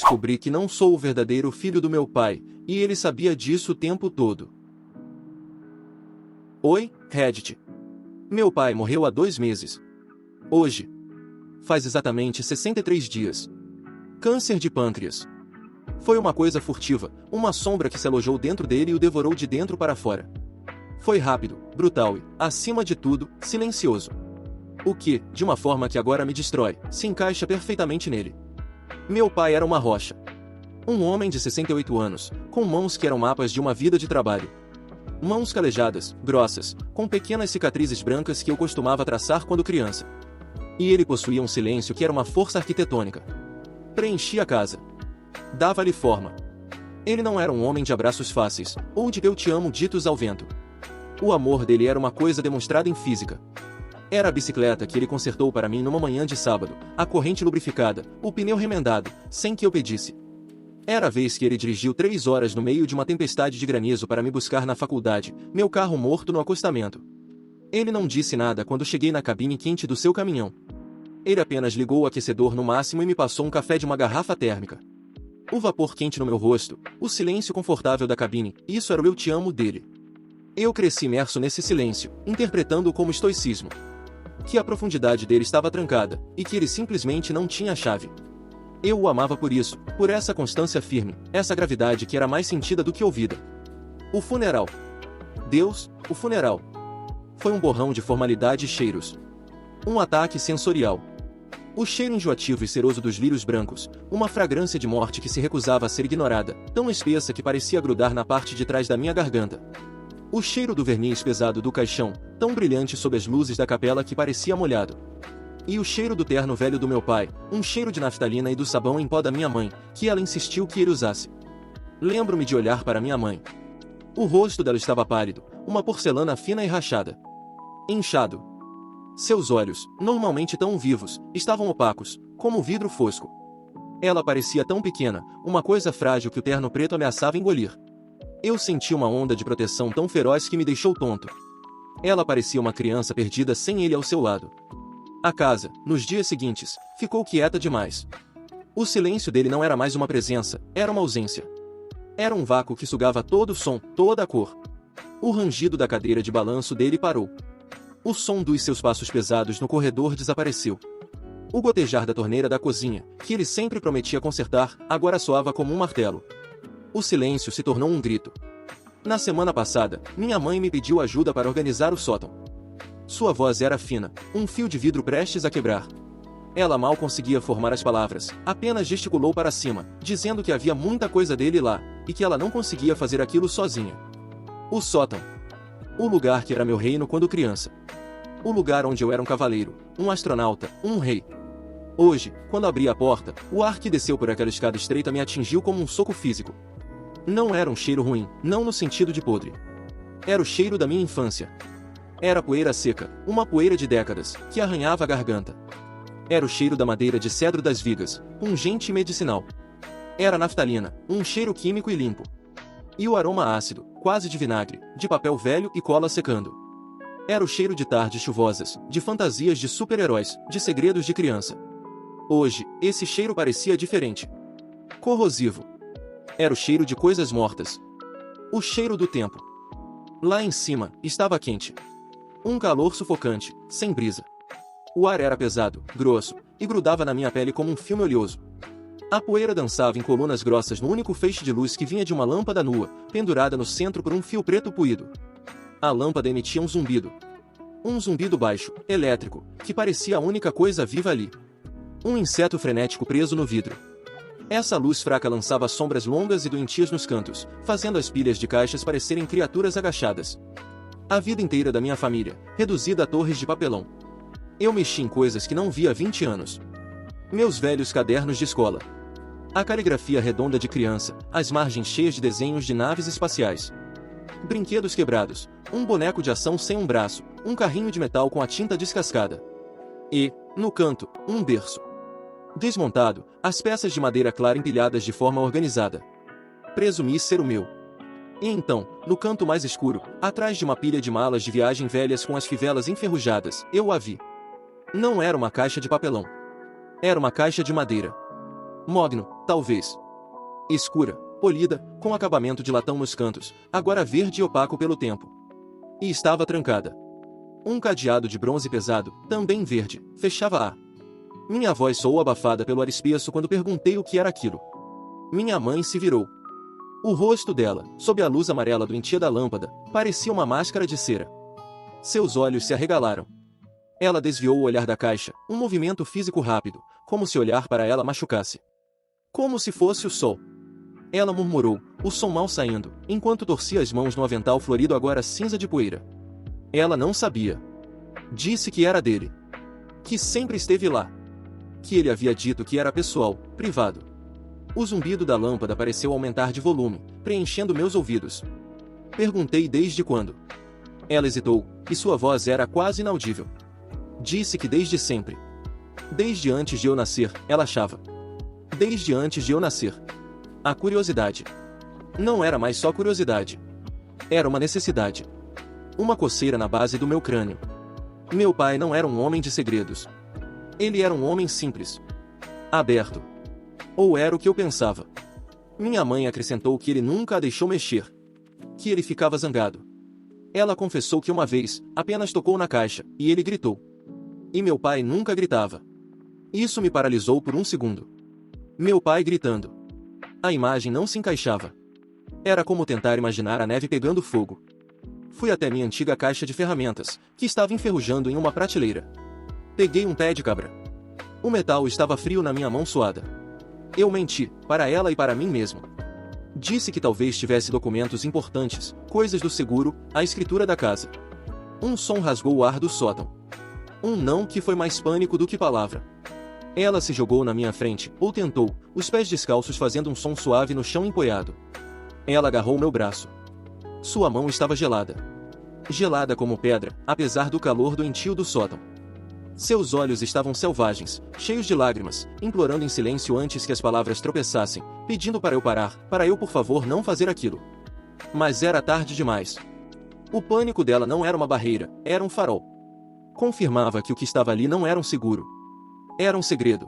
descobri que não sou o verdadeiro filho do meu pai, e ele sabia disso o tempo todo. Oi, Reddit. Meu pai morreu há 2 meses. Hoje. Faz exatamente 63 dias. Câncer de pâncreas. Foi uma coisa furtiva, uma sombra que se alojou dentro dele e o devorou de dentro para fora. Foi rápido, brutal e, acima de tudo, silencioso. O que, de uma forma que agora me destrói, se encaixa perfeitamente nele. Meu pai era uma rocha. Um homem de 68 anos, com mãos que eram mapas de uma vida de trabalho. Mãos calejadas, grossas, com pequenas cicatrizes brancas que eu costumava traçar quando criança. E ele possuía um silêncio que era uma força arquitetônica. Preenchia a casa. Dava-lhe forma. Ele não era um homem de abraços fáceis, ou de eu te amo ditos ao vento. O amor dele era uma coisa demonstrada em física. Era a bicicleta que ele consertou para mim numa manhã de sábado, a corrente lubrificada, o pneu remendado, sem que eu pedisse. Era a vez que ele dirigiu 3 horas no meio de uma tempestade de granizo para me buscar na faculdade, meu carro morto no acostamento. Ele não disse nada quando cheguei na cabine quente do seu caminhão. Ele apenas ligou o aquecedor no máximo e me passou um café de uma garrafa térmica. O vapor quente no meu rosto, o silêncio confortável da cabine, isso era o eu te amo dele. Eu cresci imerso nesse silêncio, interpretando-o como estoicismo. Que a profundidade dele estava trancada, e que ele simplesmente não tinha a chave. Eu o amava por isso, por essa constância firme, essa gravidade que era mais sentida do que ouvida. O funeral. Deus, o funeral. Foi um borrão de formalidade e cheiros. Um ataque sensorial. O cheiro enjoativo e ceroso dos lírios brancos, uma fragrância de morte que se recusava a ser ignorada, tão espessa que parecia grudar na parte de trás da minha garganta. O cheiro do verniz pesado do caixão, tão brilhante sob as luzes da capela que parecia molhado. E o cheiro do terno velho do meu pai, um cheiro de naftalina e do sabão em pó da minha mãe, que ela insistiu que ele usasse. Lembro-me de olhar para minha mãe. O rosto dela estava pálido, uma porcelana fina e rachada. Inchado. Seus olhos, normalmente tão vivos, estavam opacos, como vidro fosco. Ela parecia tão pequena, uma coisa frágil que o terno preto ameaçava engolir. Eu senti uma onda de proteção tão feroz que me deixou tonto. Ela parecia uma criança perdida sem ele ao seu lado. A casa, nos dias seguintes, ficou quieta demais. O silêncio dele não era mais uma presença, era uma ausência. Era um vácuo que sugava todo o som, toda a cor. O rangido da cadeira de balanço dele parou. O som dos seus passos pesados no corredor desapareceu. O gotejar da torneira da cozinha, que ele sempre prometia consertar, agora soava como um martelo. O silêncio se tornou um grito. Na semana passada, minha mãe me pediu ajuda para organizar o sótão. Sua voz era fina, um fio de vidro prestes a quebrar. Ela mal conseguia formar as palavras, apenas gesticulou para cima, dizendo que havia muita coisa dele lá, e que ela não conseguia fazer aquilo sozinha. O sótão. O lugar que era meu reino quando criança. O lugar onde eu era um cavaleiro, um astronauta, um rei. Hoje, quando abri a porta, o ar que desceu por aquela escada estreita me atingiu como um soco físico. Não era um cheiro ruim, não no sentido de podre. Era o cheiro da minha infância. Era poeira seca, uma poeira de décadas, que arranhava a garganta. Era o cheiro da madeira de cedro das vigas, pungente e medicinal. Era naftalina, um cheiro químico e limpo. E o aroma ácido, quase de vinagre, de papel velho e cola secando. Era o cheiro de tardes chuvosas, de fantasias de super-heróis, de segredos de criança. Hoje, esse cheiro parecia diferente. Corrosivo. Era o cheiro de coisas mortas. O cheiro do tempo. Lá em cima, estava quente. Um calor sufocante, sem brisa. O ar era pesado, grosso, e grudava na minha pele como um filme oleoso. A poeira dançava em colunas grossas no único feixe de luz que vinha de uma lâmpada nua, pendurada no centro por um fio preto puído. A lâmpada emitia um zumbido. Um zumbido baixo, elétrico, que parecia a única coisa viva ali. Um inseto frenético preso no vidro. Essa luz fraca lançava sombras longas e doentias nos cantos, fazendo as pilhas de caixas parecerem criaturas agachadas. A vida inteira da minha família, reduzida a torres de papelão. Eu mexi em coisas que não via há 20 anos. Meus velhos cadernos de escola. A caligrafia redonda de criança, as margens cheias de desenhos de naves espaciais. Brinquedos quebrados, um boneco de ação sem um braço, um carrinho de metal com a tinta descascada. E, no canto, um berço. Desmontado, as peças de madeira clara empilhadas de forma organizada. Presumi ser o meu. E então, no canto mais escuro, atrás de uma pilha de malas de viagem velhas com as fivelas enferrujadas, eu a vi. Não era uma caixa de papelão. Era uma caixa de madeira. Mogno, talvez. Escura, polida, com acabamento de latão nos cantos, agora verde e opaco pelo tempo. E estava trancada. Um cadeado de bronze pesado, também verde, fechava-a. Minha voz soou abafada pelo ar espesso quando perguntei o que era aquilo. Minha mãe se virou. O rosto dela, sob a luz amarela doentia da lâmpada, parecia uma máscara de cera. Seus olhos se arregalaram. Ela desviou o olhar da caixa, um movimento físico rápido, como se olhar para ela machucasse. Como se fosse o sol. Ela murmurou, o som mal saindo, enquanto torcia as mãos no avental florido agora cinza de poeira. Ela não sabia. Disse que era dele. Que sempre esteve lá. Que ele havia dito que era pessoal, privado. O zumbido da lâmpada pareceu aumentar de volume, preenchendo meus ouvidos. Perguntei desde quando. Ela hesitou, e sua voz era quase inaudível. Disse que desde sempre. Desde antes de eu nascer, ela achava. Desde antes de eu nascer. A curiosidade. Não era mais só curiosidade. Era uma necessidade. Uma coceira na base do meu crânio. Meu pai não era um homem de segredos. Ele era um homem simples. Aberto. Ou era o que eu pensava. Minha mãe acrescentou que ele nunca a deixou mexer. Que ele ficava zangado. Ela confessou que uma vez, apenas tocou na caixa, e ele gritou. E meu pai nunca gritava. Isso me paralisou por um segundo. Meu pai gritando. A imagem não se encaixava. Era como tentar imaginar a neve pegando fogo. Fui até minha antiga caixa de ferramentas, que estava enferrujando em uma prateleira. Peguei um pé de cabra. O metal estava frio na minha mão suada. Eu menti, para ela e para mim mesmo. Disse que talvez tivesse documentos importantes, coisas do seguro, a escritura da casa. Um som rasgou o ar do sótão. Um não que foi mais pânico do que palavra. Ela se jogou na minha frente, ou tentou, os pés descalços fazendo um som suave no chão empoeirado. Ela agarrou meu braço. Sua mão estava gelada. Gelada como pedra, apesar do calor doentio do sótão. Seus olhos estavam selvagens, cheios de lágrimas, implorando em silêncio antes que as palavras tropeçassem, pedindo para eu parar, para eu por favor não fazer aquilo. Mas era tarde demais. O pânico dela não era uma barreira, era um farol. Confirmava que o que estava ali não era um seguro. Era um segredo.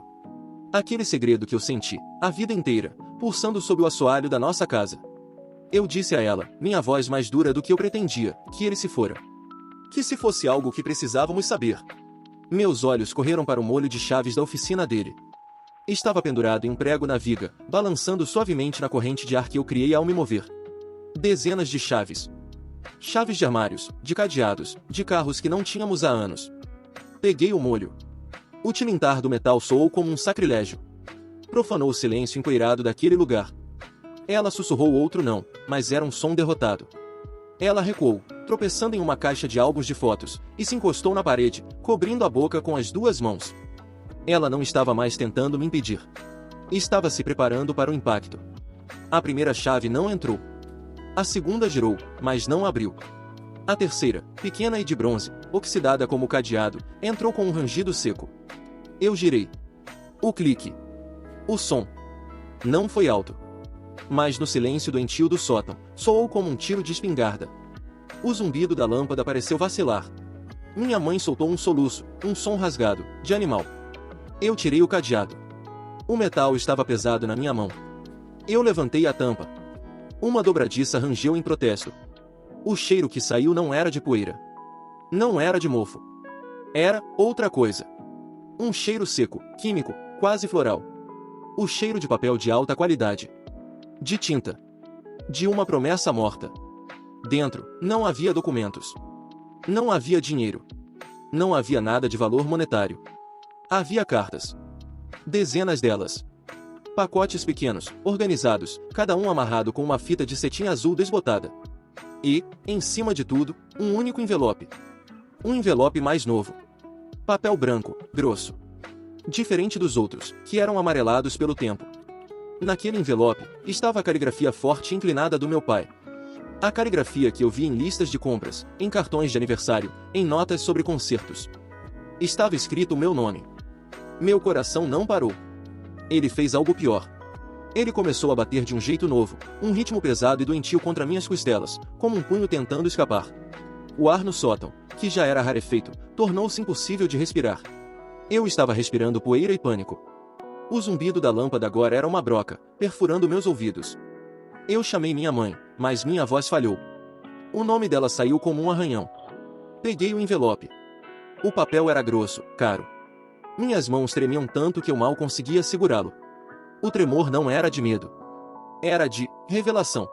Aquele segredo que eu senti, a vida inteira, pulsando sob o assoalho da nossa casa. Eu disse a ela, minha voz mais dura do que eu pretendia, que ele se fora. Que se fosse algo que precisávamos saber. Meus olhos correram para o molho de chaves da oficina dele. Estava pendurado em um prego na viga, balançando suavemente na corrente de ar que eu criei ao me mover. Dezenas de chaves. Chaves de armários, de cadeados, de carros que não tínhamos há anos. Peguei o molho. O tilintar do metal soou como um sacrilégio. Profanou o silêncio empoeirado daquele lugar. Ela sussurrou outro não, mas era um som derrotado. Ela recuou, tropeçando em uma caixa de álbuns de fotos, e se encostou na parede, cobrindo a boca com as duas mãos. Ela não estava mais tentando me impedir. Estava se preparando para o impacto. A primeira chave não entrou. A segunda girou, mas não abriu. A terceira, pequena e de bronze, oxidada como cadeado, entrou com um rangido seco. Eu girei. O clique. O som. Não foi alto. Mas no silêncio doentio do sótão, soou como um tiro de espingarda. O zumbido da lâmpada pareceu vacilar. Minha mãe soltou um soluço, um som rasgado, de animal. Eu tirei o cadeado. O metal estava pesado na minha mão. Eu levantei a tampa. Uma dobradiça rangeu em protesto. O cheiro que saiu não era de poeira. Não era de mofo. Era outra coisa. Um cheiro seco, químico, quase floral. O cheiro de papel de alta qualidade. De tinta. De uma promessa morta. Dentro, não havia documentos. Não havia dinheiro. Não havia nada de valor monetário. Havia cartas. Dezenas delas. Pacotes pequenos, organizados, cada um amarrado com uma fita de cetim azul desbotada. E, em cima de tudo, um único envelope. Um envelope mais novo. Papel branco, grosso. Diferente dos outros, que eram amarelados pelo tempo. Naquele envelope, estava a caligrafia forte e inclinada do meu pai. A caligrafia que eu vi em listas de compras, em cartões de aniversário, em notas sobre concertos. Estava escrito o meu nome. Meu coração não parou. Ele fez algo pior. Ele começou a bater de um jeito novo, um ritmo pesado e doentio contra minhas costelas, como um punho tentando escapar. O ar no sótão, que já era rarefeito, tornou-se impossível de respirar. Eu estava respirando poeira e pânico. O zumbido da lâmpada agora era uma broca, perfurando meus ouvidos. Eu chamei minha mãe, mas minha voz falhou. O nome dela saiu como um arranhão. Peguei o envelope. O papel era grosso, caro. Minhas mãos tremiam tanto que eu mal conseguia segurá-lo. O tremor não era de medo. Era de revelação.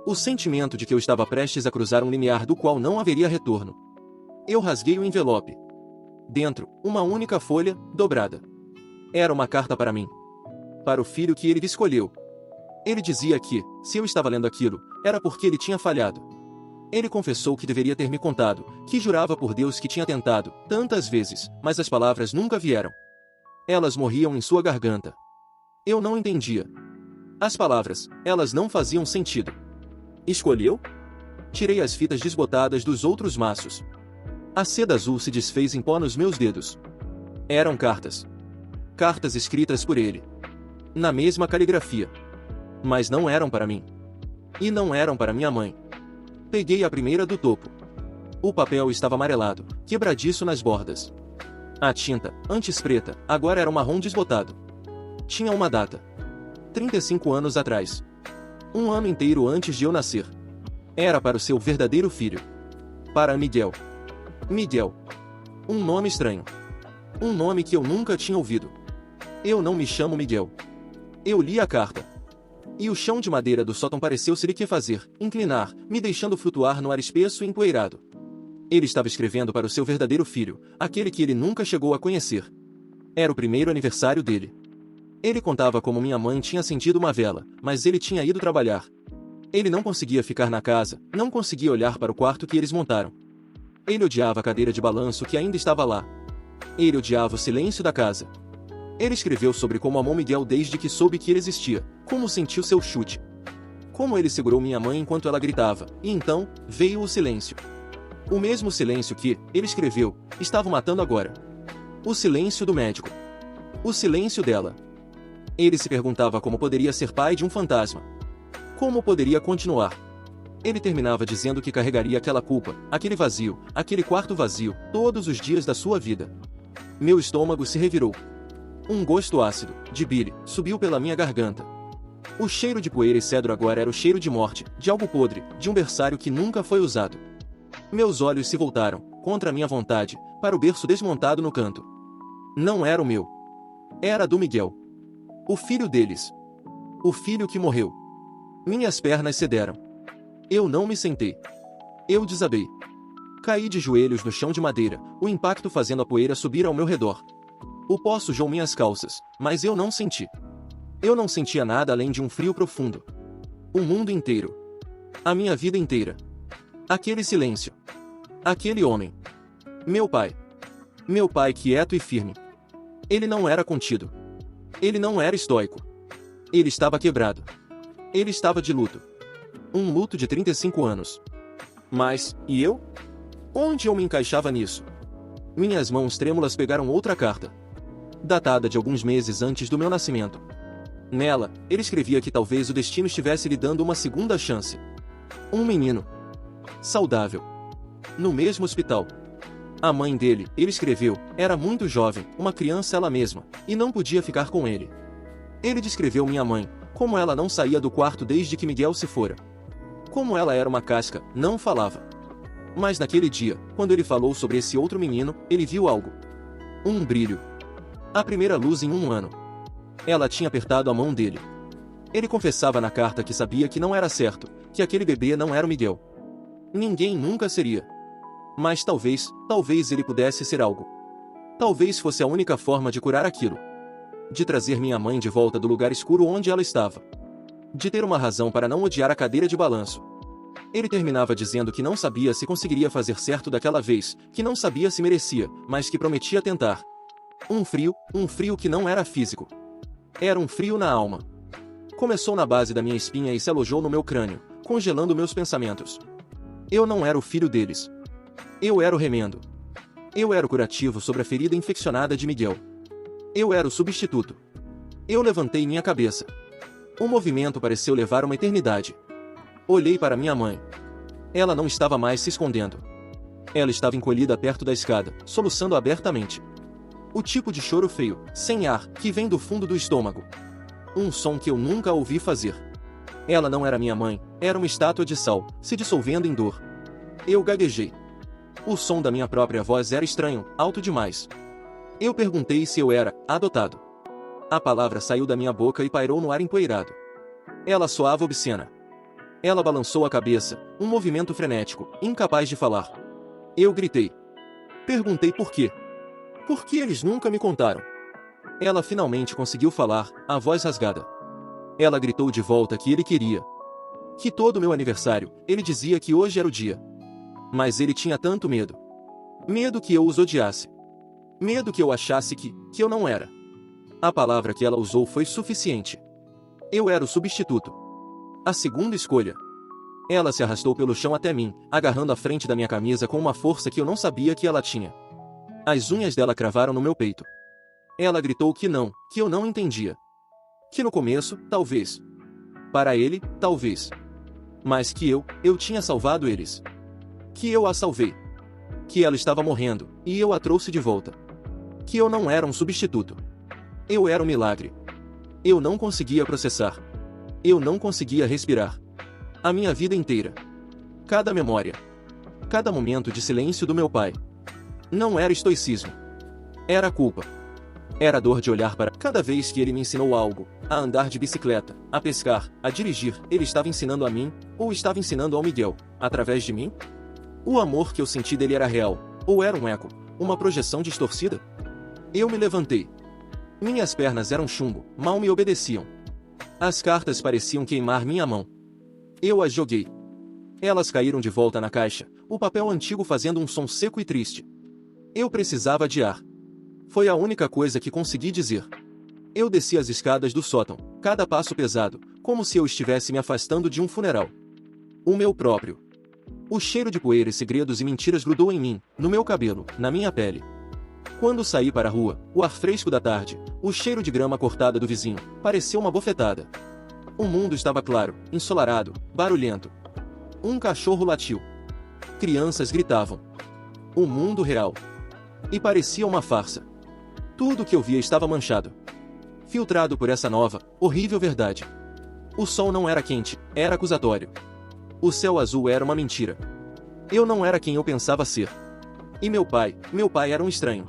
O sentimento de que eu estava prestes a cruzar um limiar do qual não haveria retorno. Eu rasguei o envelope. Dentro, uma única folha, dobrada. Era uma carta para mim. Para o filho que ele escolheu. Ele dizia que, se eu estava lendo aquilo, era porque ele tinha falhado. Ele confessou que deveria ter me contado, que jurava por Deus que tinha tentado, tantas vezes, mas as palavras nunca vieram. Elas morriam em sua garganta. Eu não entendia. As palavras, elas não faziam sentido. Escolheu? Tirei as fitas desbotadas dos outros maços. A seda azul se desfez em pó nos meus dedos. Eram cartas. Cartas escritas por ele. Na mesma caligrafia. Mas não eram para mim. E não eram para minha mãe. Peguei a primeira do topo. O papel estava amarelado, quebradiço nas bordas. A tinta, antes preta, agora era um marrom desbotado. Tinha uma data. 35 anos atrás. Um ano inteiro antes de eu nascer. Era para o seu verdadeiro filho. Para Miguel. Miguel. Um nome estranho. Um nome que eu nunca tinha ouvido. Eu não me chamo Miguel. Eu li a carta. E o chão de madeira do sótão pareceu se liquefazer, inclinar, me deixando flutuar no ar espesso e empoeirado. Ele estava escrevendo para o seu verdadeiro filho, aquele que ele nunca chegou a conhecer. Era o primeiro aniversário dele. Ele contava como minha mãe tinha acendido uma vela, mas ele tinha ido trabalhar. Ele não conseguia ficar na casa, não conseguia olhar para o quarto que eles montaram. Ele odiava a cadeira de balanço que ainda estava lá. Ele odiava o silêncio da casa. Ele escreveu sobre como amou Miguel desde que soube que ele existia, como sentiu seu chute. Como ele segurou minha mãe enquanto ela gritava, e então, veio o silêncio. O mesmo silêncio que, ele escreveu, estava matando agora. O silêncio do médico. O silêncio dela. Ele se perguntava como poderia ser pai de um fantasma. Como poderia continuar? Ele terminava dizendo que carregaria aquela culpa, aquele vazio, aquele quarto vazio, todos os dias da sua vida. Meu estômago se revirou. Um gosto ácido, de bile, subiu pela minha garganta. O cheiro de poeira e cedro agora era o cheiro de morte, de algo podre, de um berçário que nunca foi usado. Meus olhos se voltaram, contra a minha vontade, para o berço desmontado no canto. Não era o meu. Era do Miguel. O filho deles. O filho que morreu. Minhas pernas cederam. Eu não me sentei. Eu desabei. Caí de joelhos no chão de madeira, o impacto fazendo a poeira subir ao meu redor. O pó sujou minhas calças, mas eu não senti. Eu não sentia nada além de um frio profundo. O mundo inteiro. A minha vida inteira. Aquele silêncio. Aquele homem. Meu pai. Meu pai quieto e firme. Ele não era contido. Ele não era estoico. Ele estava quebrado. Ele estava de luto. Um luto de 35 anos. Mas, e eu? Onde eu me encaixava nisso? Minhas mãos trêmulas pegaram outra carta. Datada de alguns meses antes do meu nascimento. Nela, ele escrevia que talvez o destino estivesse lhe dando uma segunda chance. Um menino. Saudável. No mesmo hospital. A mãe dele, ele escreveu, era muito jovem, uma criança ela mesma, e não podia ficar com ele. Ele descreveu minha mãe, como ela não saía do quarto desde que Miguel se fora. Como ela era uma casca, não falava. Mas naquele dia, quando ele falou sobre esse outro menino, ele viu algo. Um brilho. A primeira luz em um ano. Ela tinha apertado a mão dele. Ele confessava na carta que sabia que não era certo, que aquele bebê não era o Miguel. Ninguém nunca seria. Mas talvez ele pudesse ser algo. Talvez fosse a única forma de curar aquilo. De trazer minha mãe de volta do lugar escuro onde ela estava. De ter uma razão para não odiar a cadeira de balanço. Ele terminava dizendo que não sabia se conseguiria fazer certo daquela vez, que não sabia se merecia, mas que prometia tentar. Um frio que não era físico. Era um frio na alma. Começou na base da minha espinha e se alojou no meu crânio, congelando meus pensamentos. Eu não era o filho deles. Eu era o remendo. Eu era o curativo sobre a ferida infeccionada de Miguel. Eu era o substituto. Eu levantei minha cabeça. O movimento pareceu levar uma eternidade. Olhei para minha mãe. Ela não estava mais se escondendo. Ela estava encolhida perto da escada, soluçando abertamente. O tipo de choro feio, sem ar, que vem do fundo do estômago. Um som que eu nunca a ouvi fazer. Ela não era minha mãe, era uma estátua de sal, se dissolvendo em dor. Eu gaguejei. O som da minha própria voz era estranho, alto demais. Eu perguntei se eu era adotado. A palavra saiu da minha boca e pairou no ar empoeirado. Ela soava obscena. Ela balançou a cabeça, um movimento frenético, incapaz de falar. Eu gritei. Perguntei por quê. Por que eles nunca me contaram? Ela finalmente conseguiu falar, a voz rasgada. Ela gritou de volta que ele queria. Que todo meu aniversário, ele dizia que hoje era o dia. Mas ele tinha tanto medo. Medo que eu os odiasse. Medo que eu achasse que eu não era. A palavra que ela usou foi suficiente. Eu era o substituto. A segunda escolha. Ela se arrastou pelo chão até mim, agarrando a frente da minha camisa com uma força que eu não sabia que ela tinha. As unhas dela cravaram no meu peito. Ela gritou que eu não entendia. Que no começo, talvez. Para ele, talvez. Mas que eu tinha salvado eles. Que eu a salvei. Que ela estava morrendo, e eu a trouxe de volta. Que eu não era um substituto. Eu era um milagre. Eu não conseguia processar. Eu não conseguia respirar. A minha vida inteira. Cada memória. Cada momento de silêncio do meu pai. Não era estoicismo. Era culpa. Era dor de olhar para cada vez que ele me ensinou algo, a andar de bicicleta, a pescar, a dirigir, ele estava ensinando a mim, ou estava ensinando ao Miguel, através de mim? O amor que eu senti dele era real, ou era um eco, uma projeção distorcida? Eu me levantei. Minhas pernas eram chumbo, mal me obedeciam. As cartas pareciam queimar minha mão. Eu as joguei. Elas caíram de volta na caixa, o papel antigo fazendo um som seco e triste. Eu precisava de ar. Foi a única coisa que consegui dizer. Eu desci as escadas do sótão, cada passo pesado, como se eu estivesse me afastando de um funeral. O meu próprio. O cheiro de poeira e segredos e mentiras grudou em mim, no meu cabelo, na minha pele. Quando saí para a rua, o ar fresco da tarde, o cheiro de grama cortada do vizinho, pareceu uma bofetada. O mundo estava claro, ensolarado, barulhento. Um cachorro latiu. Crianças gritavam. O mundo real. E parecia uma farsa. Tudo que eu via estava manchado. Filtrado por essa nova, horrível verdade. O sol não era quente, era acusatório. O céu azul era uma mentira. Eu não era quem eu pensava ser. E meu pai era um estranho.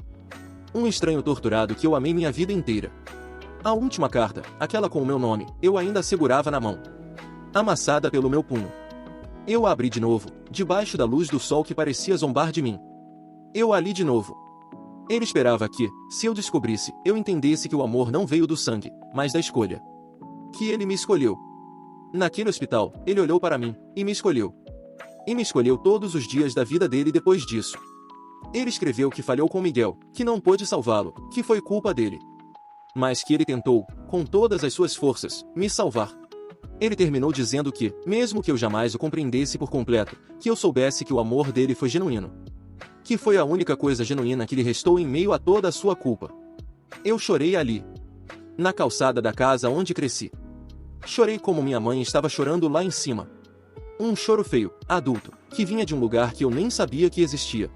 Um estranho torturado que eu amei minha vida inteira. A última carta, aquela com o meu nome, eu ainda a segurava na mão. Amassada pelo meu punho. Eu a abri de novo, debaixo da luz do sol que parecia zombar de mim. Eu a li de novo. Ele esperava que, se eu descobrisse, eu entendesse que o amor não veio do sangue, mas da escolha. Que ele me escolheu. Naquele hospital, ele olhou para mim, e me escolheu. E me escolheu todos os dias da vida dele depois disso. Ele escreveu que falhou com Miguel, que não pôde salvá-lo, que foi culpa dele. Mas que ele tentou, com todas as suas forças, me salvar. Ele terminou dizendo que, mesmo que eu jamais o compreendesse por completo, que eu soubesse que o amor dele foi genuíno. Que foi a única coisa genuína que lhe restou em meio a toda a sua culpa. Eu chorei ali. Na calçada da casa onde cresci. Chorei como minha mãe estava chorando lá em cima. Um choro feio, adulto, que vinha de um lugar que eu nem sabia que existia.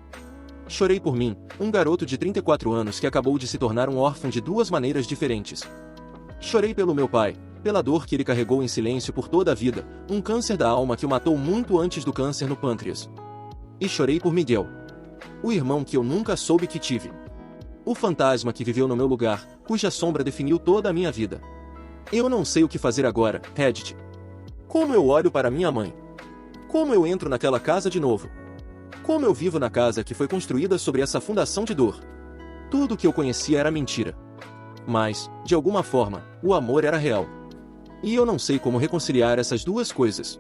Chorei por mim, um garoto de 34 anos que acabou de se tornar um órfão de duas maneiras diferentes. Chorei pelo meu pai, pela dor que ele carregou em silêncio por toda a vida, um câncer da alma que o matou muito antes do câncer no pâncreas. E chorei por Miguel. O irmão que eu nunca soube que tive. O fantasma que viveu no meu lugar, cuja sombra definiu toda a minha vida. Eu não sei o que fazer agora, Reddit. Como eu olho para minha mãe? Como eu entro naquela casa de novo? Como eu vivo na casa que foi construída sobre essa fundação de dor? Tudo o que eu conhecia era mentira. Mas, de alguma forma, o amor era real. E eu não sei como reconciliar essas duas coisas.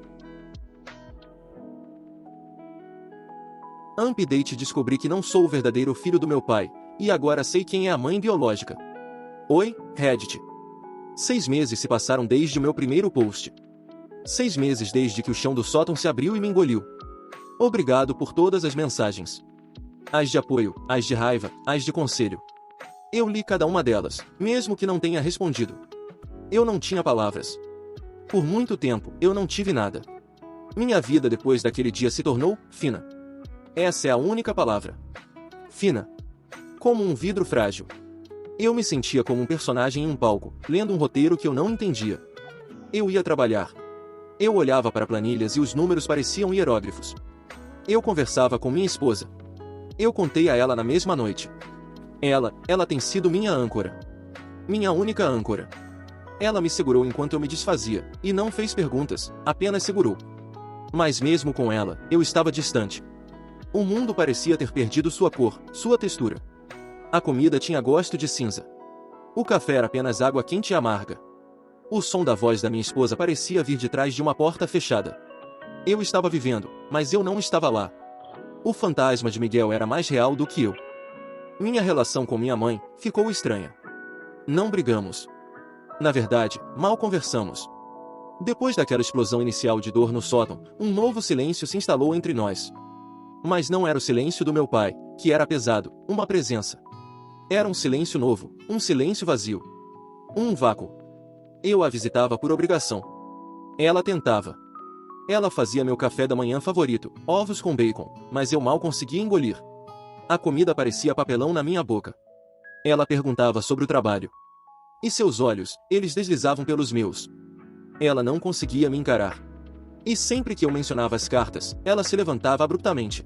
Update: descobri que não sou o verdadeiro filho do meu pai, e agora sei quem é a mãe biológica. Oi, Reddit. 6 meses se passaram desde o meu primeiro post. 6 meses desde que o chão do sótão se abriu e me engoliu. Obrigado por todas as mensagens. As de apoio, as de raiva, as de conselho. Eu li cada uma delas, mesmo que não tenha respondido. Eu não tinha palavras. Por muito tempo, eu não tive nada. Minha vida depois daquele dia se tornou fina. Essa é a única palavra. Fina. Como um vidro frágil. Eu me sentia como um personagem em um palco, lendo um roteiro que eu não entendia. Eu ia trabalhar. Eu olhava para planilhas e os números pareciam hieróglifos. Eu conversava com minha esposa. Eu contei a ela na mesma noite. Ela tem sido minha âncora. Minha única âncora. Ela me segurou enquanto eu me desfazia, e não fez perguntas, apenas segurou. Mas mesmo com ela, eu estava distante. O mundo parecia ter perdido sua cor, sua textura. A comida tinha gosto de cinza. O café era apenas água quente e amarga. O som da voz da minha esposa parecia vir de trás de uma porta fechada. Eu estava vivendo, mas eu não estava lá. O fantasma de Miguel era mais real do que eu. Minha relação com minha mãe ficou estranha. Não brigamos. Na verdade, mal conversamos. Depois daquela explosão inicial de dor no sótão, um novo silêncio se instalou entre nós. Mas não era o silêncio do meu pai, que era pesado, uma presença. Era um silêncio novo, um silêncio vazio. Um vácuo. Eu a visitava por obrigação. Ela tentava. Ela fazia meu café da manhã favorito, ovos com bacon, mas eu mal conseguia engolir. A comida parecia papelão na minha boca. Ela perguntava sobre o trabalho. E seus olhos, eles deslizavam pelos meus. Ela não conseguia me encarar. E sempre que eu mencionava as cartas, ela se levantava abruptamente.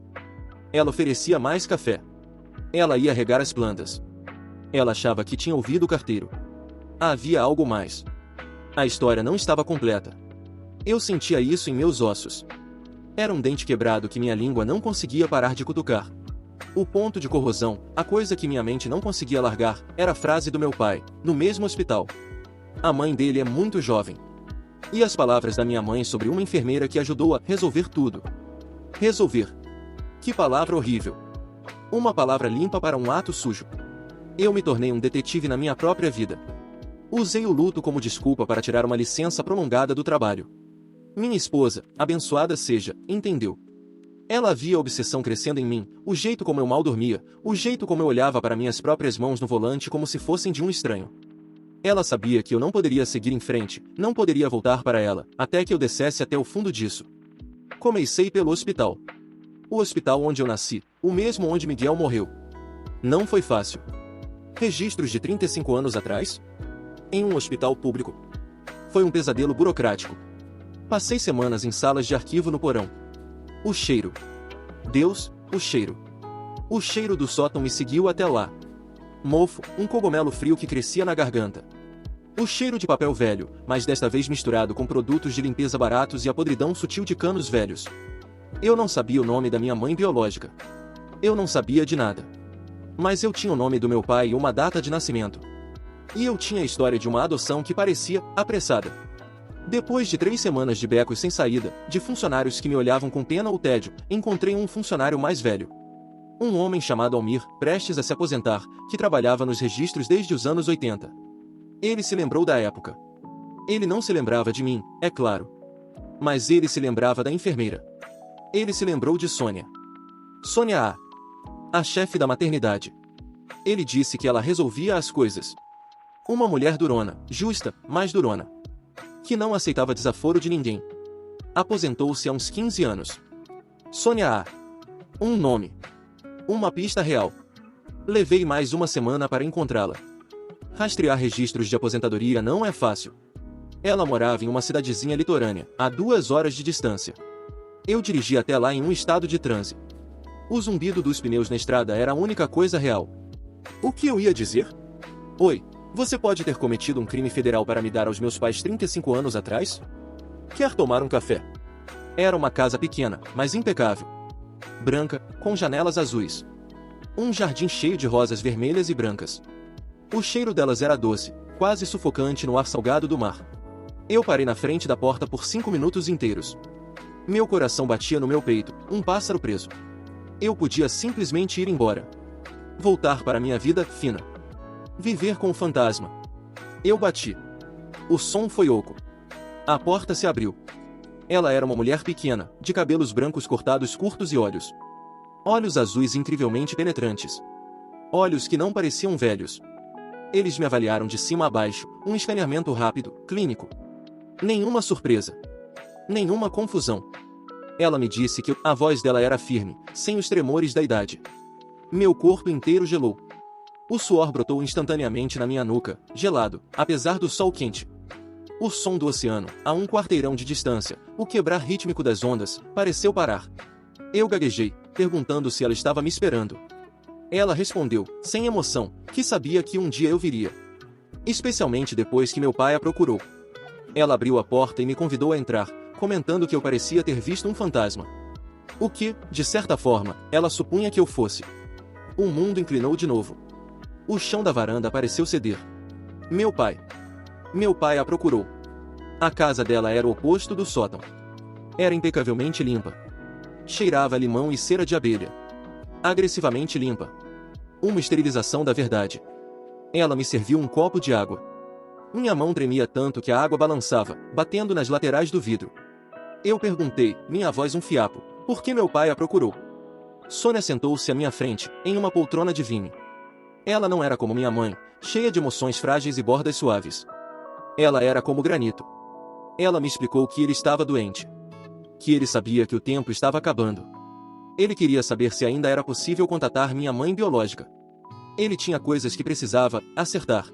Ela oferecia mais café. Ela ia regar as plantas. Ela achava que tinha ouvido o carteiro. Havia algo mais. A história não estava completa. Eu sentia isso em meus ossos. Era um dente quebrado que minha língua não conseguia parar de cutucar. O ponto de corrosão, a coisa que minha mente não conseguia largar, era a frase do meu pai, no mesmo hospital. A mãe dele é muito jovem. E as palavras da minha mãe sobre uma enfermeira que ajudou a resolver tudo. Resolver. Que palavra horrível. Uma palavra limpa para um ato sujo. Eu me tornei um detetive na minha própria vida. Usei o luto como desculpa para tirar uma licença prolongada do trabalho. Minha esposa, abençoada seja, entendeu. Ela via a obsessão crescendo em mim, o jeito como eu mal dormia, o jeito como eu olhava para minhas próprias mãos no volante como se fossem de um estranho. Ela sabia que eu não poderia seguir em frente, não poderia voltar para ela, até que eu descesse até o fundo disso. Comecei pelo hospital. O hospital onde eu nasci, o mesmo onde Miguel morreu. Não foi fácil. Registros de 35 anos atrás? Em um hospital público. Foi um pesadelo burocrático. Passei semanas em salas de arquivo no porão. O cheiro. Deus, o cheiro. O cheiro do sótão me seguiu até lá. Mofo, um cogumelo frio que crescia na garganta. O cheiro de papel velho, mas desta vez misturado com produtos de limpeza baratos e a podridão sutil de canos velhos. Eu não sabia o nome da minha mãe biológica. Eu não sabia de nada. Mas eu tinha o nome do meu pai e uma data de nascimento. E eu tinha a história de uma adoção que parecia apressada. Depois de 3 semanas de becos sem saída, de funcionários que me olhavam com pena ou tédio, encontrei um funcionário mais velho. Um homem chamado Almir, prestes a se aposentar, que trabalhava nos registros desde os anos 80. Ele se lembrou da época. Ele não se lembrava de mim, é claro. Mas ele se lembrava da enfermeira. Ele se lembrou de Sônia. Sônia a chefe da maternidade. Ele disse que ela resolvia as coisas. Uma mulher durona, justa, mas durona. Que não aceitava desaforo de ninguém. Aposentou-se há uns 15 anos. Sônia um nome. Uma pista real. Levei mais uma semana para encontrá-la. Rastrear registros de aposentadoria não é fácil. Ela morava em uma cidadezinha litorânea, a 2 horas de distância. Eu dirigi até lá em um estado de transe. O zumbido dos pneus na estrada era a única coisa real. O que eu ia dizer? Oi, você pode ter cometido um crime federal para me dar aos meus pais 35 anos atrás? Quer tomar um café? Era uma casa pequena, mas impecável. Branca, com janelas azuis. Um jardim cheio de rosas vermelhas e brancas. O cheiro delas era doce, quase sufocante no ar salgado do mar. Eu parei na frente da porta por 5 minutos inteiros. Meu coração batia no meu peito, um pássaro preso. Eu podia simplesmente ir embora. Voltar para minha vida fina. Viver com o fantasma. Eu bati. O som foi oco. A porta se abriu. Ela era uma mulher pequena, de cabelos brancos cortados curtos e olhos. Olhos azuis incrivelmente penetrantes. Olhos que não pareciam velhos. Eles me avaliaram de cima a baixo, um escaneamento rápido, clínico. Nenhuma surpresa. Nenhuma confusão. Ela me disse que a voz dela era firme, sem os tremores da idade. Meu corpo inteiro gelou. O suor brotou instantaneamente na minha nuca, gelado, apesar do sol quente. O som do oceano, a um quarteirão de distância, o quebrar rítmico das ondas, pareceu parar. Eu gaguejei, perguntando se ela estava me esperando. Ela respondeu, sem emoção, que sabia que um dia eu viria. Especialmente depois que meu pai a procurou. Ela abriu a porta e me convidou a entrar, comentando que eu parecia ter visto um fantasma. O que, de certa forma, ela supunha que eu fosse. O mundo inclinou de novo. O chão da varanda pareceu ceder. Meu pai a procurou. A casa dela era o oposto do sótão. Era impecavelmente limpa. Cheirava a limão e cera de abelha. Agressivamente limpa. Uma esterilização da verdade. Ela me serviu um copo de água. Minha mão tremia tanto que a água balançava, batendo nas laterais do vidro. Eu perguntei, minha voz um fiapo, por que meu pai a procurou. Sônia sentou-se à minha frente, em uma poltrona de vime. Ela não era como minha mãe, cheia de emoções frágeis e bordas suaves. Ela era como granito. Ela me explicou que ele estava doente. Que ele sabia que o tempo estava acabando. Ele queria saber se ainda era possível contatar minha mãe biológica. Ele tinha coisas que precisava acertar.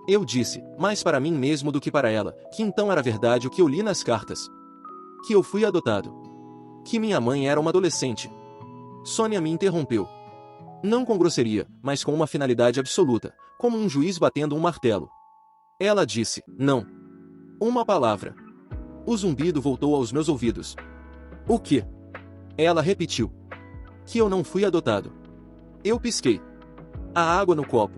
Eu disse, mais para mim mesmo do que para ela, que então era verdade o que eu li nas cartas. Que eu fui adotado. Que minha mãe era uma adolescente. Sônia me interrompeu. Não com grosseria, mas com uma finalidade absoluta, como um juiz batendo um martelo. Ela disse, não. Uma palavra. O zumbido voltou aos meus ouvidos. O quê? Ela repetiu. Que eu não fui adotado. Eu pisquei. A água no copo.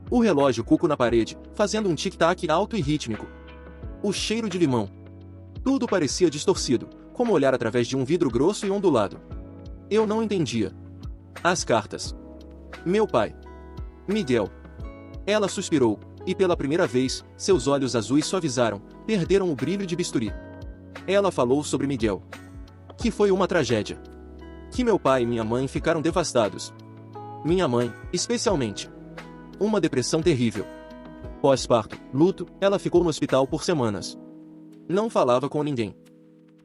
O relógio cuco na parede, fazendo um tic-tac alto e rítmico. O cheiro de limão. Tudo parecia distorcido, como olhar através de um vidro grosso e ondulado. Eu não entendia. As cartas. Meu pai. Miguel. Ela suspirou, e pela primeira vez, seus olhos azuis suavizaram, perderam o brilho de bisturi. Ela falou sobre Miguel. Que foi uma tragédia. Que meu pai e minha mãe ficaram devastados. Minha mãe, especialmente. Uma depressão terrível. Pós-parto, luto, ela ficou no hospital por semanas. Não falava com ninguém.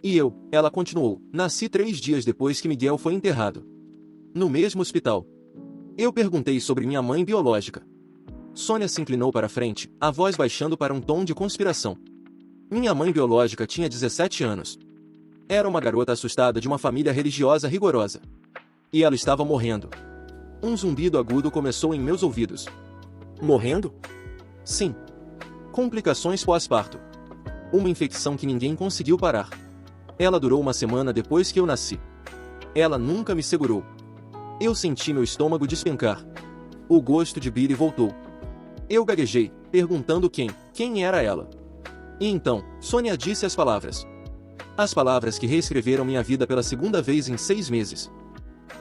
E eu, ela continuou, nasci 3 dias depois que Miguel foi enterrado. No mesmo hospital. Eu perguntei sobre minha mãe biológica. Sônia se inclinou para a frente, a voz baixando para um tom de conspiração. Minha mãe biológica tinha 17 anos. Era uma garota assustada de uma família religiosa rigorosa. E ela estava morrendo. Um zumbido agudo começou em meus ouvidos. Morrendo? Sim. Complicações pós-parto. Uma infecção que ninguém conseguiu parar. Ela durou uma semana depois que eu nasci. Ela nunca me segurou. Eu senti meu estômago despencar. O gosto de bile voltou. Eu gaguejei, perguntando quem era ela. E então, Sônia disse as palavras. As palavras que reescreveram minha vida pela segunda vez em 6 meses.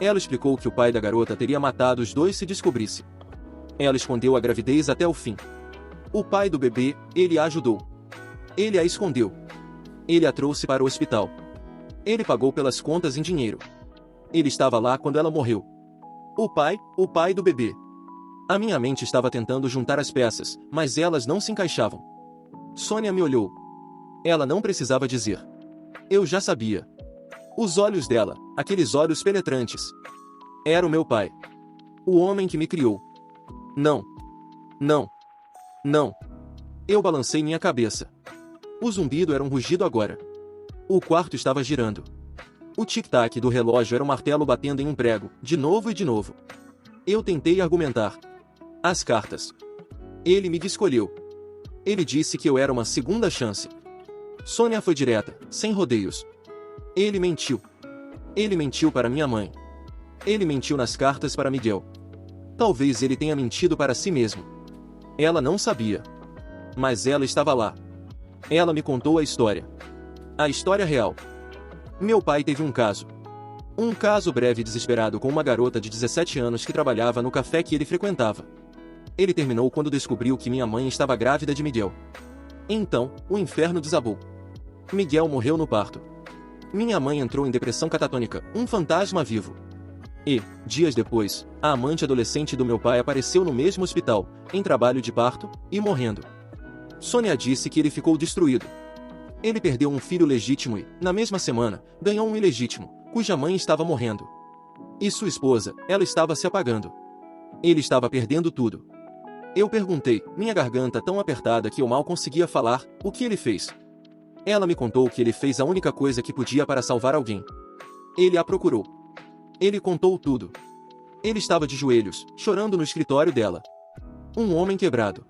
Ela explicou que o pai da garota teria matado os dois se descobrisse. Ela escondeu a gravidez até o fim. O pai do bebê, ele a ajudou. Ele a escondeu. Ele a trouxe para o hospital. Ele pagou pelas contas em dinheiro. Ele estava lá quando ela morreu. O pai do bebê. A minha mente estava tentando juntar as peças, mas elas não se encaixavam. Sônia me olhou. Ela não precisava dizer. Eu já sabia. Os olhos dela, aqueles olhos penetrantes. Era o meu pai. O homem que me criou. Não. Não. Não. Eu balancei minha cabeça. O zumbido era um rugido agora. O quarto estava girando. O tic-tac do relógio era um martelo batendo em um prego, de novo e de novo. Eu tentei argumentar. As cartas. Ele me escolheu. Ele disse que eu era uma segunda chance. Sônia foi direta, sem rodeios. Ele mentiu. Ele mentiu para minha mãe. Ele mentiu nas cartas para Miguel. Talvez ele tenha mentido para si mesmo. Ela não sabia. Mas ela estava lá. Ela me contou a história. A história real. Meu pai teve um caso. Um caso breve e desesperado com uma garota de 17 anos que trabalhava no café que ele frequentava. Ele terminou quando descobriu que minha mãe estava grávida de Miguel. Então, o inferno desabou. Miguel morreu no parto. Minha mãe entrou em depressão catatônica, um fantasma vivo. E, dias depois, a amante adolescente do meu pai apareceu no mesmo hospital, em trabalho de parto, e morrendo. Sônia disse que ele ficou destruído. Ele perdeu um filho legítimo e, na mesma semana, ganhou um ilegítimo, cuja mãe estava morrendo. E sua esposa, ela estava se apagando. Ele estava perdendo tudo. Eu perguntei, minha garganta tão apertada que eu mal conseguia falar, o que ele fez. Ela me contou que ele fez a única coisa que podia para salvar alguém. Ele a procurou. Ele contou tudo. Ele estava de joelhos, chorando no escritório dela. Um homem quebrado.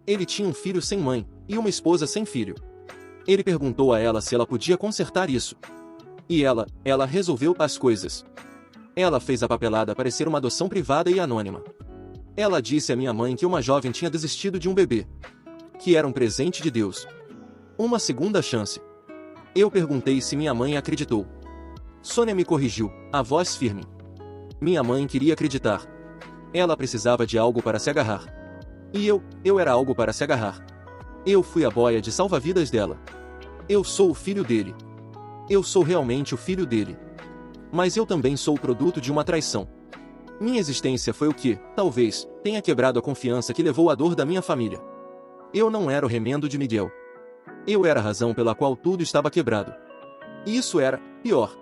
Ele tinha um filho sem mãe, e uma esposa sem filho. Ele perguntou a ela se ela podia consertar isso. E ela resolveu as coisas. Ela fez a papelada parecer uma adoção privada e anônima. Ela disse à minha mãe que uma jovem tinha desistido de um bebê. Que era um presente de Deus. Uma segunda chance. Eu perguntei se minha mãe acreditou. Sônia me corrigiu, a voz firme. Minha mãe queria acreditar. Ela precisava de algo para se agarrar. E eu era algo para se agarrar. Eu fui a boia de salva-vidas dela. Eu sou o filho dele. Eu sou realmente o filho dele. Mas eu também sou o produto de uma traição. Minha existência foi o que, talvez, tenha quebrado a confiança que levou à dor da minha família. Eu não era o remendo de Miguel. Eu era a razão pela qual tudo estava quebrado. E isso era pior.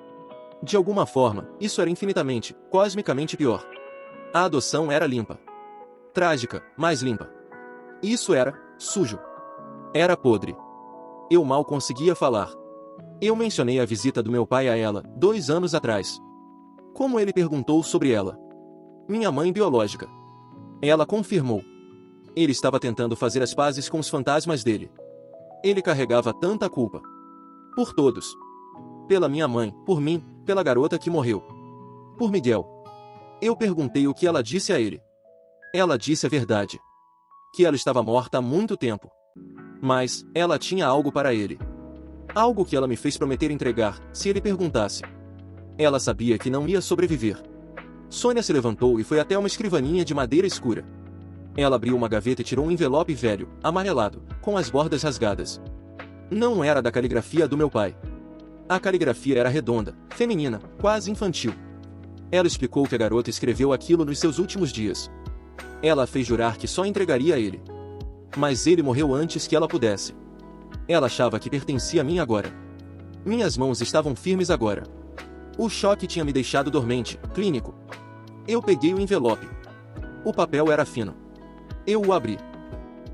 De alguma forma, isso era infinitamente, cosmicamente pior. A adoção era limpa. Trágica, mas limpa. Isso era sujo. Era podre. Eu mal conseguia falar. Eu mencionei a visita do meu pai a ela, 2 anos atrás. Como ele perguntou sobre ela. Minha mãe biológica. Ela confirmou. Ele estava tentando fazer as pazes com os fantasmas dele. Ele carregava tanta culpa. Por todos. Pela minha mãe, por mim, pela garota que morreu. Por Miguel. Eu perguntei o que ela disse a ele. Ela disse a verdade. Que ela estava morta há muito tempo. Mas, ela tinha algo para ele. Algo que ela me fez prometer entregar, se ele perguntasse. Ela sabia que não ia sobreviver. Sônia se levantou e foi até uma escrivaninha de madeira escura. Ela abriu uma gaveta e tirou um envelope velho, amarelado, com as bordas rasgadas. Não era da caligrafia do meu pai. A caligrafia era redonda, feminina, quase infantil. Ela explicou que a garota escreveu aquilo nos seus últimos dias. Ela fez jurar que só entregaria a ele. Mas ele morreu antes que ela pudesse. Ela achava que pertencia a mim agora. Minhas mãos estavam firmes agora. O choque tinha me deixado dormente, clínico. Eu peguei o envelope. O papel era fino. Eu o abri.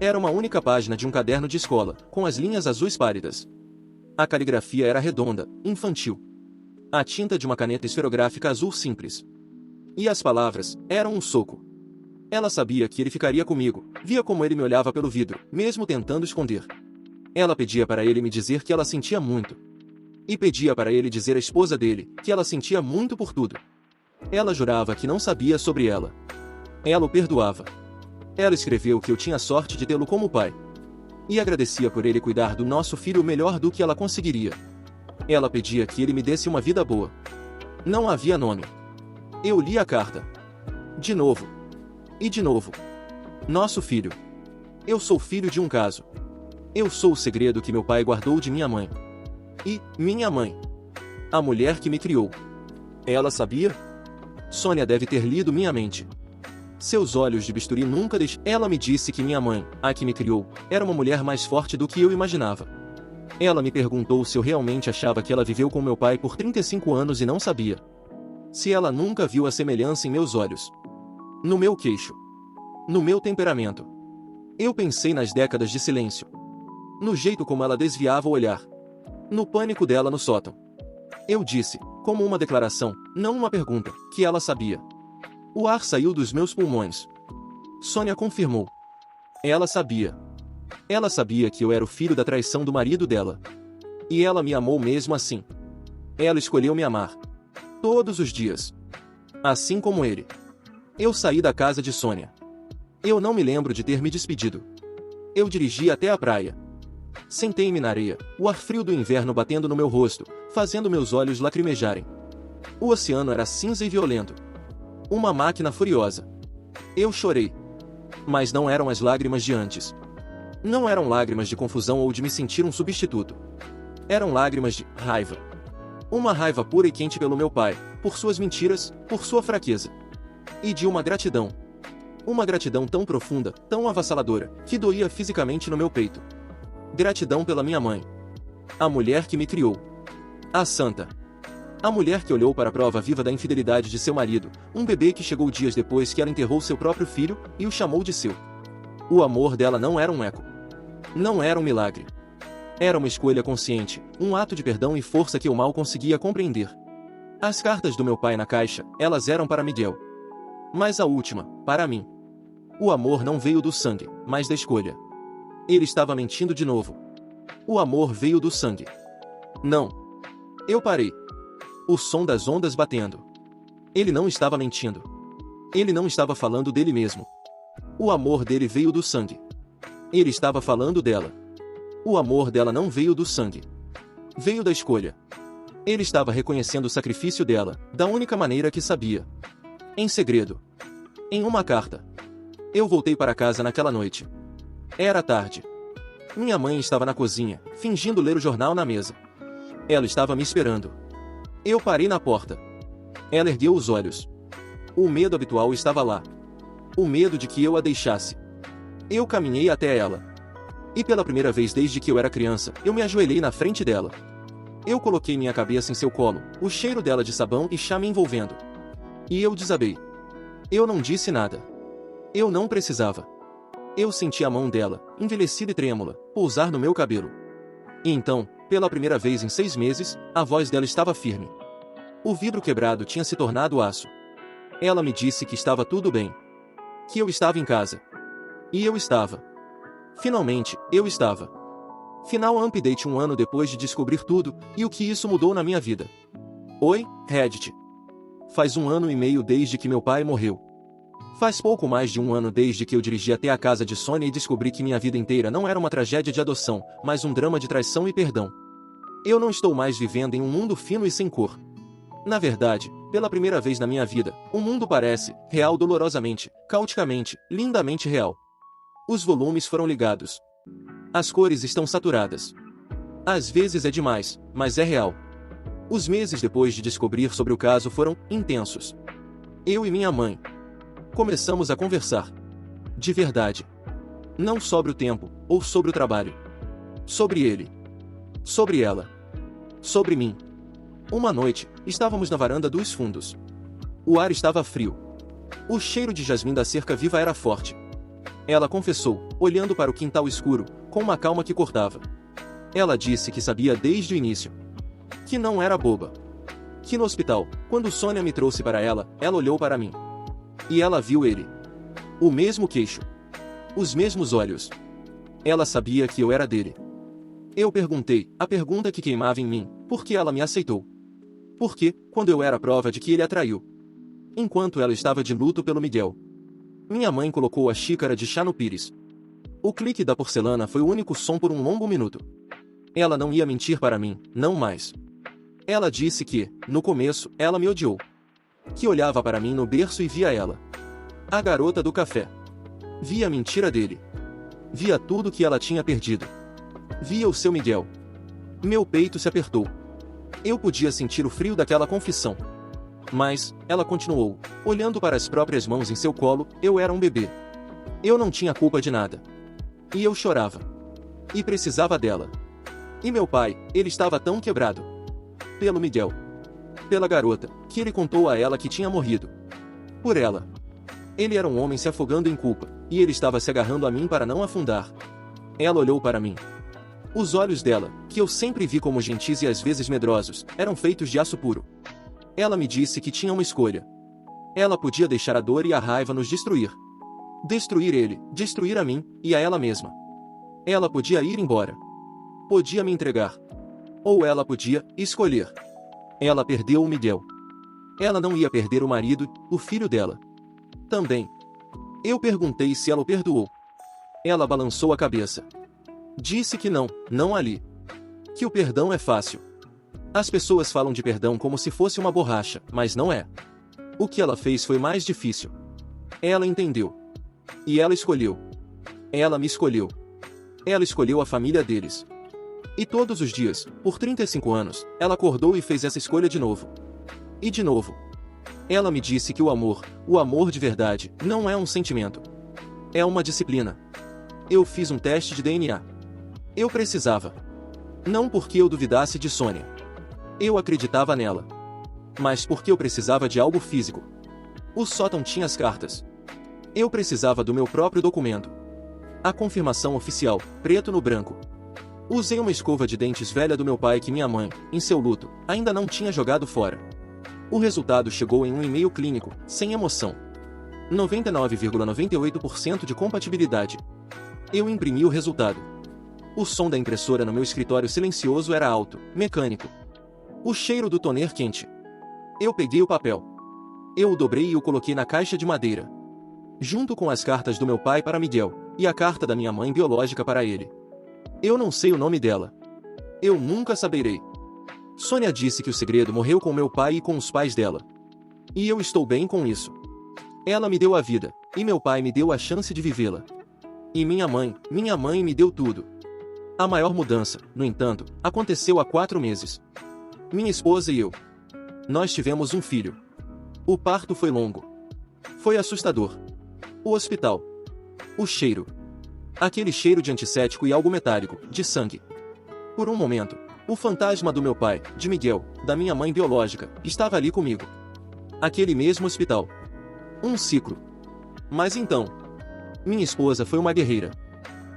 Era uma única página de um caderno de escola, com as linhas azuis pálidas. A caligrafia era redonda, infantil. A tinta de uma caneta esferográfica azul simples. E as palavras eram um soco. Ela sabia que ele ficaria comigo, via como ele me olhava pelo vidro, mesmo tentando esconder. Ela pedia para ele me dizer que ela sentia muito. E pedia para ele dizer à esposa dele que ela sentia muito por tudo. Ela jurava que não sabia sobre ela. Ela o perdoava. Ela escreveu que eu tinha sorte de tê-lo como pai. E agradecia por ele cuidar do nosso filho melhor do que ela conseguiria. Ela pedia que ele me desse uma vida boa. Não havia nome. Eu li a carta. De novo. E de novo. Nosso filho. Eu sou filho de um caso. Eu sou o segredo que meu pai guardou de minha mãe. E minha mãe. A mulher que me criou. Ela sabia? Sônia deve ter lido minha mente. Seus olhos de bisturi nunca deixaram. Ela me disse que minha mãe, a que me criou, era uma mulher mais forte do que eu imaginava. Ela me perguntou se eu realmente achava que ela viveu com meu pai por 35 anos e não sabia. Se ela nunca viu a semelhança em meus olhos. No meu queixo. No meu temperamento. Eu pensei nas décadas de silêncio. No jeito como ela desviava o olhar. No pânico dela no sótão. Eu disse, como uma declaração, não uma pergunta, que ela sabia. O ar saiu dos meus pulmões. Sônia confirmou. Ela sabia. Ela sabia que eu era o filho da traição do marido dela. E ela me amou mesmo assim. Ela escolheu me amar. Todos os dias. Assim como ele. Eu saí da casa de Sônia. Eu não me lembro de ter me despedido. Eu dirigi até a praia. Sentei-me na areia, o ar frio do inverno batendo no meu rosto, fazendo meus olhos lacrimejarem. O oceano era cinza e violento. Uma máquina furiosa. Eu chorei. Mas não eram as lágrimas de antes. Não eram lágrimas de confusão ou de me sentir um substituto. Eram lágrimas de raiva. Uma raiva pura e quente pelo meu pai, por suas mentiras, por sua fraqueza. E de uma gratidão. Uma gratidão tão profunda, tão avassaladora, que doía fisicamente no meu peito. Gratidão pela minha mãe. A mulher que me criou. A santa. A mulher que olhou para a prova viva da infidelidade de seu marido, um bebê que chegou dias depois que ela enterrou seu próprio filho e o chamou de seu. O amor dela não era um eco. Não era um milagre. Era uma escolha consciente, um ato de perdão e força que eu mal conseguia compreender. As cartas do meu pai na caixa, elas eram para Miguel. Mas a última, para mim. O amor não veio do sangue, mas da escolha. Ele estava mentindo de novo. O amor veio do sangue. Não. Eu parei. O som das ondas batendo. Ele não estava mentindo. Ele não estava falando dele mesmo. O amor dele veio do sangue. Ele estava falando dela. O amor dela não veio do sangue. Veio da escolha. Ele estava reconhecendo o sacrifício dela, da única maneira que sabia. Em segredo. Em uma carta. Eu voltei para casa naquela noite. Era tarde. Minha mãe estava na cozinha, fingindo ler o jornal na mesa. Ela estava me esperando. Eu parei na porta. Ela ergueu os olhos. O medo habitual estava lá. O medo de que eu a deixasse. Eu caminhei até ela. E pela primeira vez desde que eu era criança, eu me ajoelhei na frente dela. Eu coloquei minha cabeça em seu colo, o cheiro dela de sabão e chá me envolvendo. E eu desabei. Eu não disse nada. Eu não precisava. Eu senti a mão dela, envelhecida e trêmula, pousar no meu cabelo. E então, pela primeira vez em 6 meses, a voz dela estava firme. O vidro quebrado tinha se tornado aço. Ela me disse que estava tudo bem. Que eu estava em casa. E eu estava. Finalmente, eu estava. Final update 1 ano depois de descobrir tudo, e o que isso mudou na minha vida. Oi, Reddit. Faz 1 ano e meio desde que meu pai morreu. Faz pouco mais de 1 ano desde que eu dirigi até a casa de Sônia e descobri que minha vida inteira não era uma tragédia de adoção, mas um drama de traição e perdão. Eu não estou mais vivendo em um mundo fino e sem cor. Na verdade, pela primeira vez na minha vida, o mundo parece real dolorosamente, caoticamente, lindamente real. Os volumes foram ligados. As cores estão saturadas. Às vezes é demais, mas é real. Os meses depois de descobrir sobre o caso foram intensos. Eu e minha mãe começamos a conversar. De verdade. Não sobre o tempo, ou sobre o trabalho. Sobre ele. Sobre ela. Sobre mim. Uma noite, estávamos na varanda dos fundos. O ar estava frio. O cheiro de jasmim da cerca viva era forte. Ela confessou, olhando para o quintal escuro, com uma calma que cortava. Ela disse que sabia desde o início. Que não era boba. Que no hospital, quando Sônia me trouxe para ela, ela olhou para mim. E ela viu ele. O mesmo queixo. Os mesmos olhos. Ela sabia que eu era dele. Eu perguntei, a pergunta que queimava em mim, por que ela me aceitou? Porque, quando eu era a prova de que ele a traiu. Enquanto ela estava de luto pelo Miguel. Minha mãe colocou a xícara de chá no pires. O clique da porcelana foi o único som por um longo minuto. Ela não ia mentir para mim, não mais. Ela disse que, no começo, ela me odiou. Que olhava para mim no berço e via ela. A garota do café. Via a mentira dele. Via tudo que ela tinha perdido. Via o seu Miguel. Meu peito se apertou. Eu podia sentir o frio daquela confissão. Mas, ela continuou, olhando para as próprias mãos em seu colo, eu era um bebê. Eu não tinha culpa de nada. E eu chorava. E precisava dela. E meu pai, ele estava tão quebrado. Pelo Miguel. Pela garota, que ele contou a ela que tinha morrido. Por ela. Ele era um homem se afogando em culpa, e ele estava se agarrando a mim para não afundar. Ela olhou para mim. Os olhos dela, que eu sempre vi como gentis e às vezes medrosos, eram feitos de aço puro. Ela me disse que tinha uma escolha. Ela podia deixar a dor e a raiva nos destruir. Destruir ele, destruir a mim, e a ela mesma. Ela podia ir embora. Podia me entregar. Ou ela podia escolher. Ela perdeu o Miguel. Ela não ia perder o marido, o filho dela. Também. Eu perguntei se ela o perdoou. Ela balançou a cabeça. Disse que não, não ali. Que o perdão é fácil. As pessoas falam de perdão como se fosse uma borracha, mas não é. O que ela fez foi mais difícil. Ela entendeu. E ela escolheu. Ela me escolheu. Ela escolheu a família deles. E todos os dias, por 35 anos, ela acordou e fez essa escolha de novo. E de novo. Ela me disse que o amor de verdade, não é um sentimento. É uma disciplina. Eu fiz um teste de DNA. Eu precisava. Não porque eu duvidasse de Sônia. Eu acreditava nela. Mas porque eu precisava de algo físico. O sótão tinha as cartas. Eu precisava do meu próprio documento. A confirmação oficial, preto no branco. Usei uma escova de dentes velha do meu pai que minha mãe, em seu luto, ainda não tinha jogado fora. O resultado chegou em um e-mail clínico, sem emoção. 99,98% de compatibilidade. Eu imprimi o resultado. O som da impressora no meu escritório silencioso era alto, mecânico. O cheiro do toner quente. Eu peguei o papel. Eu o dobrei e o coloquei na caixa de madeira. Junto com as cartas do meu pai para Miguel, e a carta da minha mãe biológica para ele. Eu não sei o nome dela. Eu nunca saberei. Sônia disse que o segredo morreu com meu pai e com os pais dela. E eu estou bem com isso. Ela me deu a vida, e meu pai me deu a chance de vivê-la. E minha mãe me deu tudo. A maior mudança, no entanto, aconteceu há 4 meses. Minha esposa e eu. Nós tivemos um filho. O parto foi longo. Foi assustador. O hospital. O cheiro. Aquele cheiro de antisséptico e algo metálico, de sangue. Por um momento, o fantasma do meu pai, de Miguel, da minha mãe biológica, estava ali comigo. Aquele mesmo hospital. Um ciclo. Mas então, minha esposa foi uma guerreira.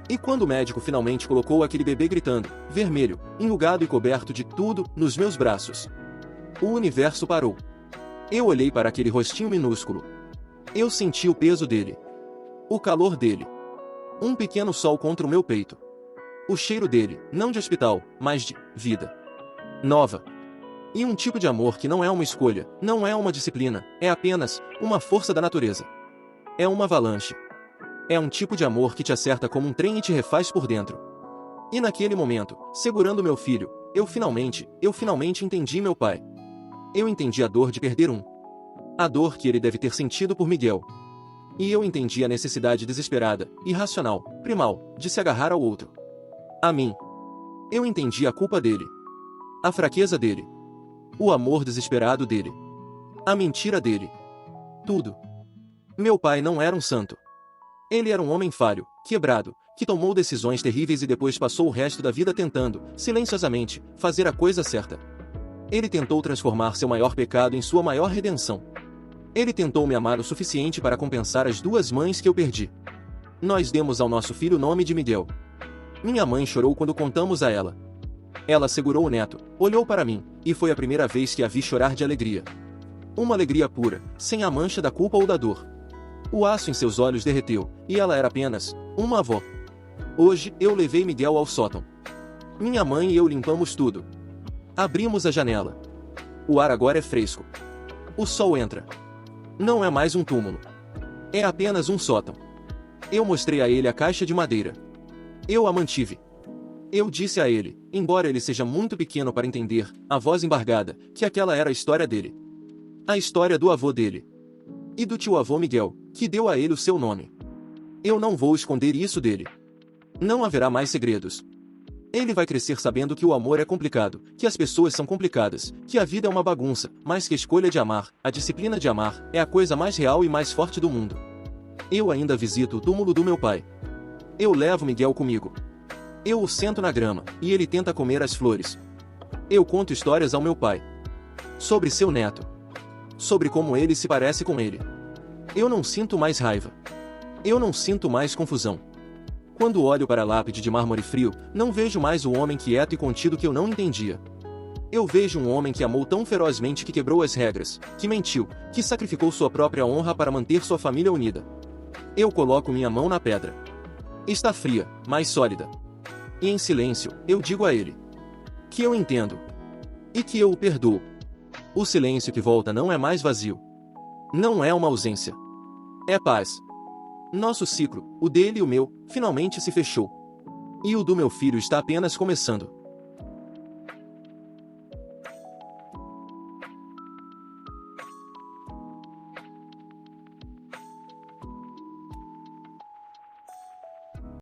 E quando o médico finalmente colocou aquele bebê gritando, vermelho, enrugado e coberto de tudo, nos meus braços, o universo parou. Eu olhei para aquele rostinho minúsculo. Eu senti o peso dele. O calor dele. Um pequeno sol contra o meu peito. O cheiro dele, não de hospital, mas de vida nova. E um tipo de amor que não é uma escolha, não é uma disciplina, é apenas uma força da natureza. É uma avalanche. É um tipo de amor que te acerta como um trem e te refaz por dentro. E naquele momento, segurando meu filho, eu finalmente entendi meu pai. Eu entendi a dor de perder um. A dor que ele deve ter sentido por Miguel. E eu entendi a necessidade desesperada, irracional, primal, de se agarrar ao outro. A mim. Eu entendi a culpa dele. A fraqueza dele. O amor desesperado dele. A mentira dele. Tudo. Meu pai não era um santo. Ele era um homem falho, quebrado, que tomou decisões terríveis e depois passou o resto da vida tentando, silenciosamente, fazer a coisa certa. Ele tentou transformar seu maior pecado em sua maior redenção. Ele tentou me amar o suficiente para compensar as 2 mães que eu perdi. Nós demos ao nosso filho o nome de Miguel. Minha mãe chorou quando contamos a ela. Ela segurou o neto, olhou para mim, e foi a primeira vez que a vi chorar de alegria. Uma alegria pura, sem a mancha da culpa ou da dor. O aço em seus olhos derreteu, e ela era apenas uma avó. Hoje, eu levei Miguel ao sótão. Minha mãe e eu limpamos tudo. Abrimos a janela. O ar agora é fresco. O sol entra. Não é mais um túmulo. É apenas um sótão. Eu mostrei a ele a caixa de madeira. Eu a mantive. Eu disse a ele, embora ele seja muito pequeno para entender, a voz embargada, que aquela era a história dele. A história do avô dele. E do tio-avô Miguel, que deu a ele o seu nome. Eu não vou esconder isso dele. Não haverá mais segredos. Ele vai crescer sabendo que o amor é complicado, que as pessoas são complicadas, que a vida é uma bagunça, mas que a escolha de amar, a disciplina de amar, é a coisa mais real e mais forte do mundo. Eu ainda visito o túmulo do meu pai. Eu levo Miguel comigo. Eu o sento na grama, e ele tenta comer as flores. Eu conto histórias ao meu pai. Sobre seu neto. Sobre como ele se parece com ele. Eu não sinto mais raiva. Eu não sinto mais confusão. Quando olho para a lápide de mármore frio, não vejo mais o homem quieto e contido que eu não entendia. Eu vejo um homem que amou tão ferozmente que quebrou as regras, que mentiu, que sacrificou sua própria honra para manter sua família unida. Eu coloco minha mão na pedra. Está fria, mas sólida. E em silêncio, eu digo a ele que eu entendo. E que eu o perdoo. O silêncio que volta não é mais vazio. Não é uma ausência. É paz. Nosso ciclo, o dele e o meu, finalmente se fechou. E o do meu filho está apenas começando.